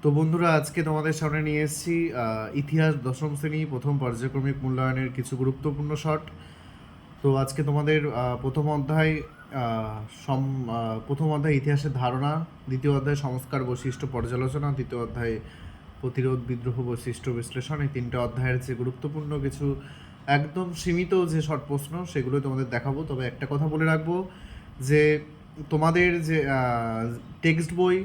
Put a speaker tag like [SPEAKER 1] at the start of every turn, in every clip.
[SPEAKER 1] তো বন্ধুরা, আজকে তোমাদের সামনে নিয়ে এসেছি ইতিহাস দশম শ্রেণী প্রথম পর্যায়ক্রমিক মূল্যায়নের কিছু গুরুত্বপূর্ণ শট। তো আজকে তোমাদের প্রথম অধ্যায় প্রথম অধ্যায় ইতিহাসের ধারণা, দ্বিতীয় অধ্যায় সংস্কার বৈশিষ্ট্য পর্যালোচনা, তৃতীয় অধ্যায় প্রতিরোধ বিদ্রোহ বৈশিষ্ট্য বিশ্লেষণ। এই তিনটে অধ্যায়ের যে গুরুত্বপূর্ণ কিছু একদম সীমিত যে শর্ট প্রশ্ন সেগুলো তোমাদের দেখাবো। তবে একটা কথা বলে রাখবো যে তোমাদের যে টেক্সট বই,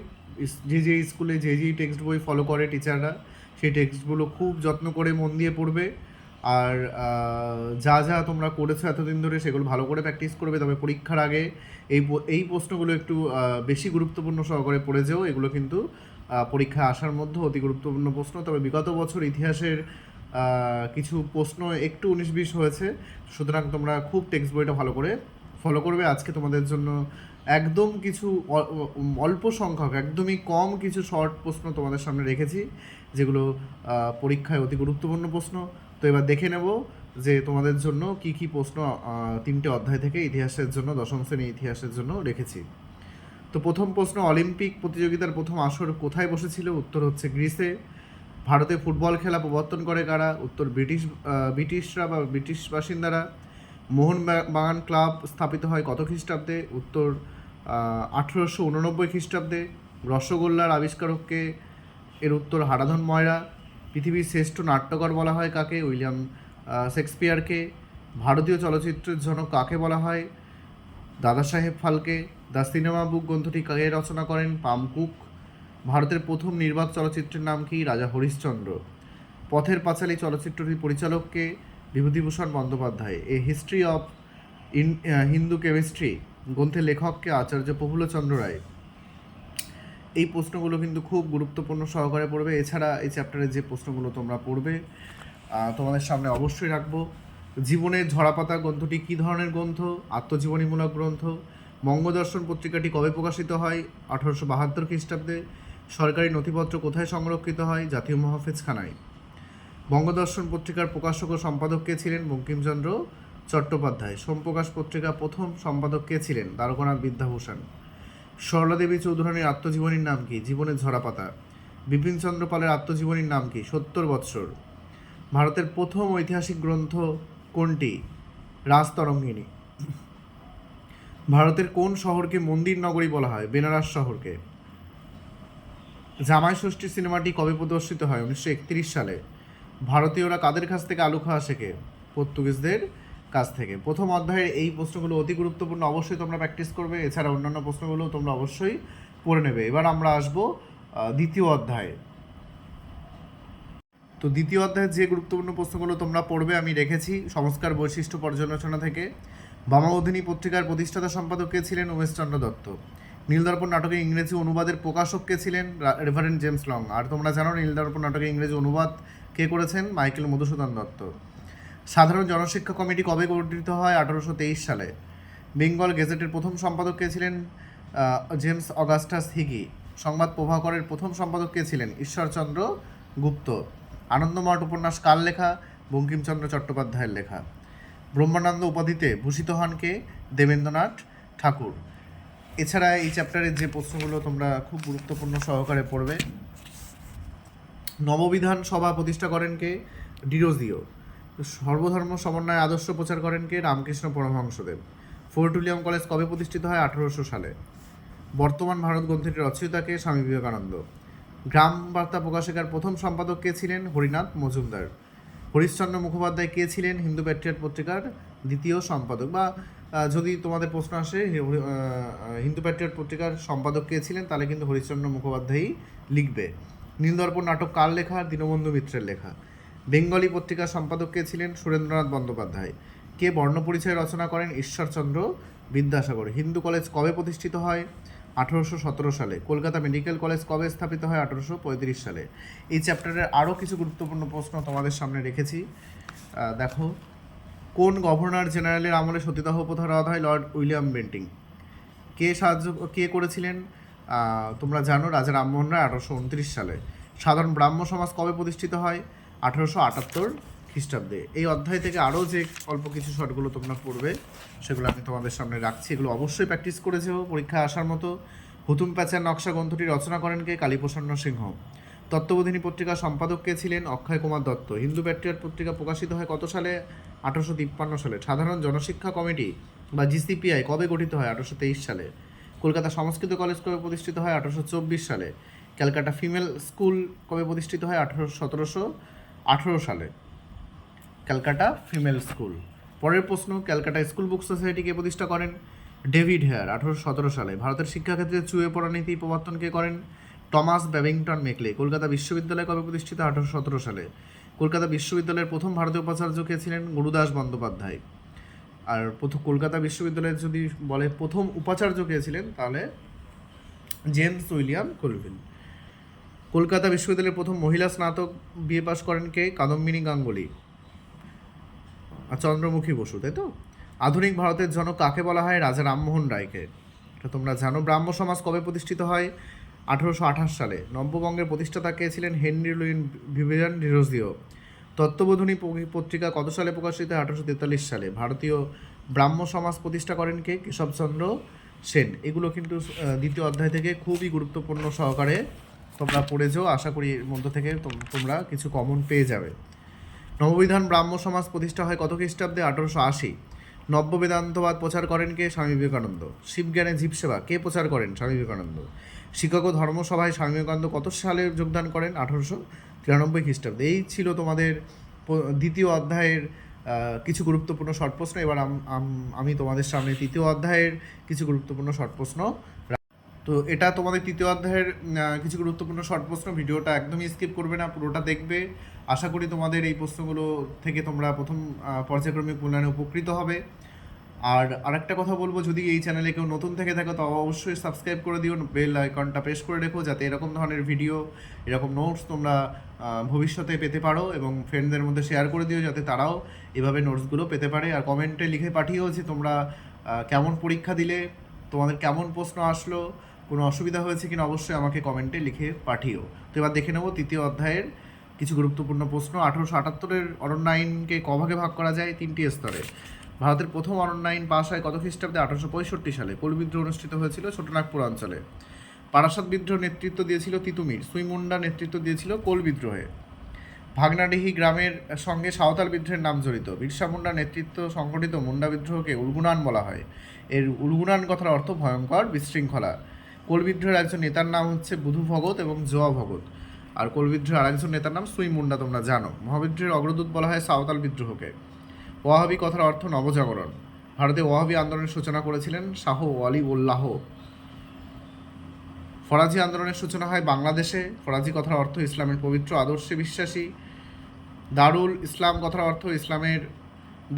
[SPEAKER 1] যে স্কুলে যেই টেক্সট বই ফলো করে টিচাররা, সেই টেক্সটগুলো খুব যত্ন করে মন দিয়ে পড়বে। আর যা যা তোমরা করেছো এতদিন ধরে সেগুলো ভালো করে প্র্যাকটিস করবে। তবে পরীক্ষার আগে এই প্রশ্নগুলো একটু বেশি গুরুত্বপূর্ণ সহকারে পড়ে যেও। এগুলো কিন্তু পরীক্ষায় আসার মধ্যে অতি গুরুত্বপূর্ণ প্রশ্ন। তবে বিগত বছর ইতিহাসের কিছু প্রশ্ন একটু 19-20 হয়েছে, সুতরাং তোমরা খুব টেক্সট বইটা ভালো করে ফলো করবে। আজকে তোমাদের জন্য একদম কিছু অল্প সংখ্যক, একদমই কম কিছু শর্ট প্রশ্ন তোমাদের সামনে রেখেছি, যেগুলো পরীক্ষায় অতি গুরুত্বপূর্ণ প্রশ্ন। তো এবার দেখে নেব যে তোমাদের জন্য কি কি প্রশ্ন তিনটে অধ্যায় থেকে ইতিহাসের জন্য, দশম শ্রেণী ইতিহাসের জন্য রেখেছি। তো প্রথম প্রশ্ন, অলিম্পিক প্রতিযোগিতার প্রথম আসর কোথায় বসেছিল? উত্তর হচ্ছে গ্রিসে। ভারতে ফুটবল খেলা প্রবর্তন করে কারা? উত্তর ব্রিটিশরা বা ব্রিটিশ বাসিন্দারা। মোহনবাগান ক্লাব স্থাপিত হয় কত খ্রিস্টাব্দে? উত্তর 1889 খ্রিস্টাব্দে। রসগোল্লার আবিষ্কারককে? এর উত্তর হারাধন ময়রা। পৃথিবীর শ্রেষ্ঠ নাট্যকার বলা হয় কাকে? উইলিয়াম শেক্সপিয়ারকে। ভারতীয় চলচ্চিত্রের জনক কাকে বলা হয়? দাদা সাহেব ফালকে। দ্য সিনেমা বুক গ্রন্থটি কে রচনা করেন? পামকুক। ভারতের প্রথম নির্বাক চলচ্চিত্রের নাম কি? রাজা হরিশ্চন্দ্র। পথের পাঁচালী চলচ্চিত্রটির পরিচালককে? Bibhutibhushan Bandyopadhyay. A history of Hindu chemistry গ্রন্থের লেখককে? আচার্য প্রফুল্লচন্দ্র রায়। এই প্রশ্নগুলো কিন্তু খুব গুরুত্বপূর্ণ সহকারে পড়বে। এছাড়া এই চ্যাপ্টারের যে প্রশ্নগুলো তোমরা পড়বে তোমাদের সামনে অবশ্যই রাখবো। জীবনের ঝরাপাতা গ্রন্থটি কী ধরনের গ্রন্থ? আত্মজীবনীমূলক গ্রন্থ। বঙ্গদর্শন পত্রিকাটি কবে প্রকাশিত হয়? 1872 খ্রিস্টাব্দে। সরকারি নথিপত্র কোথায় সংরক্ষিত হয়? জাতীয় মহাফেজখানায়। বঙ্গদর্শন পত্রিকার প্রকাশক ও সম্পাদক কে ছিলেন? বঙ্কিমচন্দ্র চট্টোপাধ্যায়। সোমপ্রকাশ পত্রিকা প্রথম সম্পাদক কে ছিলেন? দ্বারকানাথ বিদ্যাভূষণ। সরলাদেবী চৌধুরানীর আত্মজীবনীর নাম কি? জীবনের ঝরাপাতা। বিপিনচন্দ্র পালের আত্মজীবনীর নাম কি? 70 বৎসর। ভারতের প্রথম ঐতিহাসিক গ্রন্থ কোনটি? রাজতরঙ্গিনী। ভারতের কোন শহরকে মন্দির নগরী বলা হয়? বেনারস শহরকে। জামাই ষষ্ঠী সিনেমাটি কবে প্রদর্শিত হয়? 1931 সালে। ভারতীয়রা কাদের কাছ থেকে আলু খাওয়া শেখে? পর্তুগিজদের কাছ থেকে। প্রথম অধ্যায়ের এই প্রশ্নগুলো অতি গুরুত্বপূর্ণ, অবশ্যই তোমরা প্র্যাকটিস করবে। এছাড়া অন্যান্য প্রশ্নগুলো তোমরা অবশ্যই পড়ে নেবে। এবার আমরা আসবো দ্বিতীয় অধ্যায়ে। তো দ্বিতীয় অধ্যায়ের যে গুরুত্বপূর্ণ প্রশ্নগুলো তোমরা পড়বে আমি রেখেছি সংস্কার বৈশিষ্ট্য পর্যালোচনা থেকে। বামাবোধিনী পত্রিকার প্রতিষ্ঠাতা সম্পাদক কে ছিলেন? উমেশচন্দ্র দত্ত। নীলদর্পণ নাটকের ইংরেজি অনুবাদের প্রকাশক কে ছিলেন? Reverend James long. আর তোমরা জানো নীলদর্পণ নাটকের ইংরেজি অনুবাদ কে করেছেন? মাইকেল মধুসূদন দত্ত। সাধারণ জনশিক্ষা কমিটি কবে গঠিত হয়? 1823 সালে। বেঙ্গল গেজেটের প্রথম সম্পাদক কে ছিলেন? James Augustus Hicky. সংবাদ প্রভাকরের প্রথম সম্পাদক কে ছিলেন? ঈশ্বরচন্দ্র গুপ্ত। আনন্দমঠ উপন্যাস কার লেখা? বঙ্কিমচন্দ্র চট্টোপাধ্যায়ের লেখা। ব্রহ্মানন্দ উপাধিতে ভূষিত হন কে? দেবেন্দ্রনাথ ঠাকুর। এছাড়া এই চ্যাপ্টারের যে প্রশ্নগুলো তোমরা খুব গুরুত্বপূর্ণ সহকারে পড়বে, নববিধান সভা প্রতিষ্ঠা করেন কে? ডিরোজিও। সর্বধর্ম সমন্বয় আদর্শ প্রচার করেন কে? Ramakrishna Paramahansadev. Fort William college কবে প্রতিষ্ঠিত হয়? 1800 সালে। বর্তমান ভারত গ্রন্থটির রচয়িতা কে? স্বামী বিবেকানন্দ। গ্রাম বার্তা প্রকাশিকার প্রথম সম্পাদক কে ছিলেন? হরিনাথ মজুমদার। হরিশচন্দ্র মুখোপাধ্যায় কে ছিলেন? হিন্দু প্যাট্রিয়ট পত্রিকার দ্বিতীয় সম্পাদক। বা যদি তোমাদের প্রশ্ন আসে হিন্দু প্যাট্রিয়ট পত্রিকার সম্পাদক কে ছিলেন, তাহলে কিন্তু হরিশচন্দ্র মুখোপাধ্যায়ই লিখবে। নীলদর্পণ নাটক কার লেখা? দীনবন্ধু মিত্রের লেখা। বেঙ্গলি পত্রিকার সম্পাদক কে ছিলেন? সুরেন্দ্রনাথ বন্দ্যোপাধ্যায়। কে বর্ণপরিচয় রচনা করেন? ঈশ্বরচন্দ্র বিদ্যাসাগর। হিন্দু কলেজ কবে প্রতিষ্ঠিত হয়? 1817 সালে। কলকাতা মেডিকেল কলেজ কবে স্থাপিত হয়? 1835 সালে। এই চ্যাপ্টারের আরও কিছু গুরুত্বপূর্ণ প্রশ্ন তোমাদের সামনে রেখেছি। দেখো, কোন গভর্নর জেনারেলের আমলে সতীদাহ প্রথা রদ হয়? Lord William Bentinck. কে করেছিলেন? তোমরা জানো রাজা রামমোহন রায় 1829 সালে। সাধারণ ব্রাহ্ম সমাজ কবে প্রতিষ্ঠিত হয়? 1878 খ্রিস্টাব্দে। এই অধ্যায় থেকে আরও যে অল্প কিছু শর্টগুলো তোমরা পড়বে সেগুলো আমি তোমাদের সামনে রাখছি। এগুলো অবশ্যই প্র্যাকটিস করেছো পরীক্ষায় আসার মতো। হুতুম প্যাঁচার নকশা গ্রন্থটি রচনা করেন কে? কালীপ্রসন্ন সিংহ। তত্ত্ববোধিনী পত্রিকার সম্পাদক কে ছিলেন? অক্ষয় কুমার দত্ত। হিন্দু প্যাট্রিয়ট পত্রিকা প্রকাশিত হয় কত সালে? 1853 সালে। সাধারণ জনশিক্ষা কমিটি বা জিসিপিআই কবে গঠিত হয়? 1823 সালে। কলকাতা সংস্কৃত কলেজ কবে প্রতিষ্ঠিত হয়? 1824 সালে। ক্যালকাটা ফিমেল স্কুল কবে প্রতিষ্ঠিত হয়? 1718 সালে। Calcutta female school. পরের প্রশ্ন, ক্যালকাটা স্কুল বুক সোসাইটি কে প্রতিষ্ঠা করেন? ডেভিড হেয়ার 1817 সালে। ভারতের শিক্ষাক্ষেত্রে চুয়ে পড়া নীতি প্রবর্তন কে করেন? Thomas Babington Macaulay. কলকাতা বিশ্ববিদ্যালয় কবে প্রতিষ্ঠিত? 1817 সালে। কলকাতা বিশ্ববিদ্যালয়ের প্রথম ভারতীয় উপাচার্য কে ছিলেন? গুরুদাস বন্দ্যোপাধ্যায়। আর কলকাতা বিশ্ববিদ্যালয়ের যদি বলে প্রথম উপাচার্য কে ছিলেন, তাহলে জেমস উইলিয়াম কলভিন। কলকাতা বিশ্ববিদ্যালয়ের প্রথম মহিলা স্নাতক বিএ পাশ করেন কে? কাদম্বিনী গাঙ্গুলি আর চন্দ্রমুখী বসু, তাই তো। আধুনিক ভারতের জনক কাকে বলা হয়? রাজা রামমোহন রায়কে। এটা তোমরা জানো। ব্রাহ্ম সমাজ কবে প্রতিষ্ঠিত হয়? 1828 সালে। নব্যবঙ্গের প্রতিষ্ঠাতা কে ছিলেন? Henry Luis Vivian Derozio. Tattwabodhini পত্রিকা কত সালে প্রকাশিত হয়? 1843 সালে। ভারতীয় ব্রাহ্ম সমাজ প্রতিষ্ঠা করেন কে? কেশবচন্দ্র সেন। এগুলো কিন্তু দ্বিতীয় অধ্যায় থেকে খুবই গুরুত্বপূর্ণ সহকারে তোমরা পড়েছো। আশা করি এর মধ্য থেকে তোমরা কিছু কমন পেয়ে যাবে। নববিধান ব্রাহ্ম সমাজ প্রতিষ্ঠা হয় কত খ্রিস্টাব্দে? 1880। নব্য বেদান্তবাদ প্রচার করেন কে? স্বামী বিবেকানন্দ। শিবজ্ঞানে জীবসেবা কে প্রচার করেন? স্বামী বিবেকানন্দ। শিকাগো ধর্মসভায় স্বামী বিবেকানন্দ কত সালে যোগদান করেন? 1893 খ্রিস্টাব্দে। এই ছিল তোমাদের দ্বিতীয় অধ্যায়ের কিছু গুরুত্বপূর্ণ শর্ট প্রশ্ন। এবার আমি তোমাদের সামনে তৃতীয় অধ্যায়ের কিছু গুরুত্বপূর্ণ শর্ট প্রশ্ন। তো এটা তোমাদের তৃতীয় অধ্যায়ের কিছু গুরুত্বপূর্ণ শর্ট প্রশ্ন। ভিডিওটা একদমই স্কিপ করবে না, পুরোটা দেখবে। আশা করি তোমাদের এই প্রশ্নগুলো থেকে তোমরা প্রথম পর্যায়ক্রমিক মূল্যায়নে উপকৃত হবে। আর আরেকটা কথা বলবো, যদি এই চ্যানেলে কেউ নতুন থেকে থাকো তো অবশ্যই সাবস্ক্রাইব করে দিও, বেল আইকনটা প্রেস করে রেখো, যাতে এরকম ধরনের ভিডিও, এরকম নোটস তোমরা ভবিষ্যতে পেতে পারো, এবং ফ্রেন্ডদের মধ্যে শেয়ার করে দিও যাতে তারাও এভাবে নোটসগুলো পেতে পারে। আর কমেন্টে লিখে পাঠিও যে তোমরা কেমন পরীক্ষা দিলে, তোমাদের কেমন প্রশ্ন আসলো, কোনো অসুবিধা হয়েছে কিনা অবশ্যই আমাকে কমেন্টে লিখে পাঠিও। তো এবার দেখে নেব তৃতীয় অধ্যায়ের কিছু গুরুত্বপূর্ণ প্রশ্ন। 1878-এর অরণ্য আইনকে কভাগে ভাগ করা যায়? 3টি স্তরে। ভারতের প্রথম অরণ্য আইন পাশ হয় কত খ্রিস্টাব্দে? 1865 সালে। কোল বিদ্রোহ অনুষ্ঠিত হয়েছিল ছোটনাগপুর অঞ্চলে। পারাসাত বিদ্রোহ নেতৃত্ব দিয়েছিল তিতুমির। সুইমুন্ডা নেতৃত্ব দিয়েছিল কোল বিদ্রোহে। ভাগনাডিহি গ্রামের সঙ্গে সাঁওতাল বিদ্রোহের নাম জড়িত। বিরসা মুন্ডা নেতৃত্ব সংগঠিত মুন্ডা বিদ্রোহকে উলগুনান বলা হয়। এর উলগুনান কথার অর্থ ভয়ঙ্কর বিশৃঙ্খলা। কোল বিদ্রোহের একজন নেতার নাম হচ্ছে বুধু ভগত এবং জোয়া ভগত। আর কোল বিদ্রোহের আরেকজন নেতার নাম সুইমুন্ডা, তোমরা জানো। মহাবিদ্রোহের অগ্রদূত বলা হয় সাঁওতাল বিদ্রোহকে। ওয়াহাবি কথার অর্থ নবজাগরণ। ভারতে ওয়াহাবি আন্দোলনের সূচনা করেছিলেন শাহ ওয়ালি উল্লাহ। ফরাজি আন্দোলনের সূচনা হয় বাংলাদেশে। ফরাজি কথার অর্থ ইসলামের পবিত্র আদর্শে বিশ্বাসী। দারুল ইসলাম কথার অর্থ ইসলামের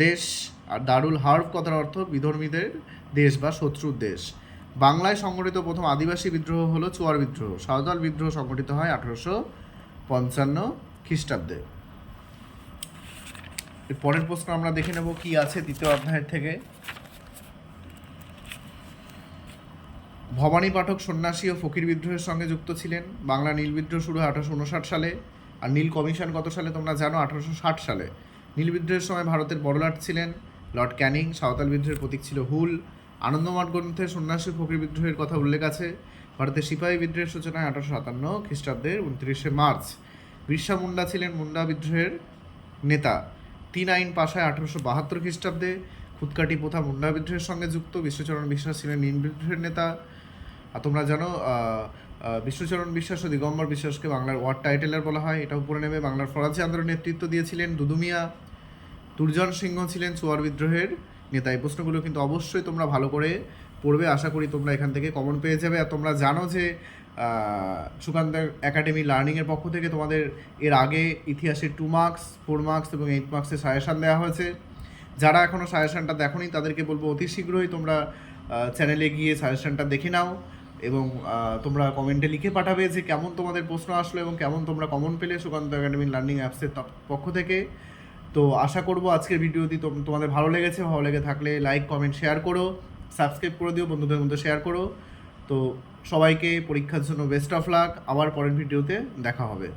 [SPEAKER 1] দেশ। আর দারুল হার্ব কথার অর্থ বিধর্মীদের দেশ বা শত্রুর দেশ। বাংলায় সংগঠিত প্রথম আদিবাসী বিদ্রোহ হলো চুয়ার বিদ্রোহ। সাঁওতাল বিদ্রোহ সংগঠিত হয় 1855 খ্রিস্টাব্দে। পরের প্রশ্ন আমরা দেখে নেব কি আছে তৃতীয় অধ্যায়ের থেকে। ভবানী পাঠক সন্ন্যাসী ও ফকির বিদ্রোহের সঙ্গে যুক্ত ছিলেন। বাংলা নীল বিদ্রোহ শুরু হয় 1859 সালে। আর নীল কমিশন কত সালে তোমরা জানো? 1860 সালে। নীল বিদ্রোহের সময় ভারতের বড়লাট ছিলেন লর্ড ক্যানিং। সাঁওতাল বিদ্রোহের প্রতীক ছিল হুল। আনন্দমঠ গ্রন্থে সন্ন্যাসী ফকির বিদ্রোহের কথা উল্লেখ আছে। ভারতের সিপাহী বিদ্রোহের সূচনা হয় 1857 খ্রিস্টাব্দের 29শে মার্চ। বিরসা মুন্ডা ছিলেন মুন্ডা বিদ্রোহের নেতা। 3 আইন পাশ হয় 1872 খ্রিস্টাব্দে। খুদকাটি প্রথা মুন্ডা বিদ্রোহের সঙ্গে যুক্ত। বিশ্বচরণ বিশ্বাস ছিলেন নীল বিদ্রোহের নেতা। আর তোমরা জানো বিশ্বচরণ বিশ্বাস ও দিগম্বর বিশ্বাসকে বাংলার ওয়ার্ড টাইটেলার বলা হয়, এটা উপরে নেবে। বাংলার ফরাজি আন্দোলনের নেতৃত্ব দিয়েছিলেন দুদুমিয়া। দুর্জন সিংহ ছিলেন চুয়ার বিদ্রোহের নেতা। এই প্রশ্নগুলো কিন্তু অবশ্যই তোমরা ভালো করে পড়বে। আশা করি তোমরা এখান থেকে কমন পেয়ে যাবে। আর তোমরা জানো যে সুকান্ত একাডেমি লার্নিংয়ের পক্ষ থেকে তোমাদের এর আগে ইতিহাসের 2 মার্কস, 4 মার্কস এবং 8 মার্কসের সাজেশান দেওয়া হয়েছে। যারা এখনও সাজেশানটা দেখোনি তাদেরকে বলবো অতি শীঘ্রই তোমরা চ্যানেলে গিয়ে সাজেশানটা দেখে নাও, এবং তোমরা কমেন্টে লিখে পাঠাবে যে কেমন তোমাদের প্রশ্ন আসলো এবং কেমন তোমরা কমন পেলে সুকান্ত একাডেমি লার্নিং অ্যাপসের পক্ষ থেকে। তো আশা করবো আজকের ভিডিওটি তোমাদের ভালো লেগেছে। ভালো লেগে থাকলে লাইক, কমেন্ট, শেয়ার করো, সাবস্ক্রাইব করে দিও, বন্ধুদের মধ্যে শেয়ার করো। তো সবাইকে পরীক্ষার জন্য বেস্ট অফ লাক। আবার পরের ভিডিওতে দেখা হবে।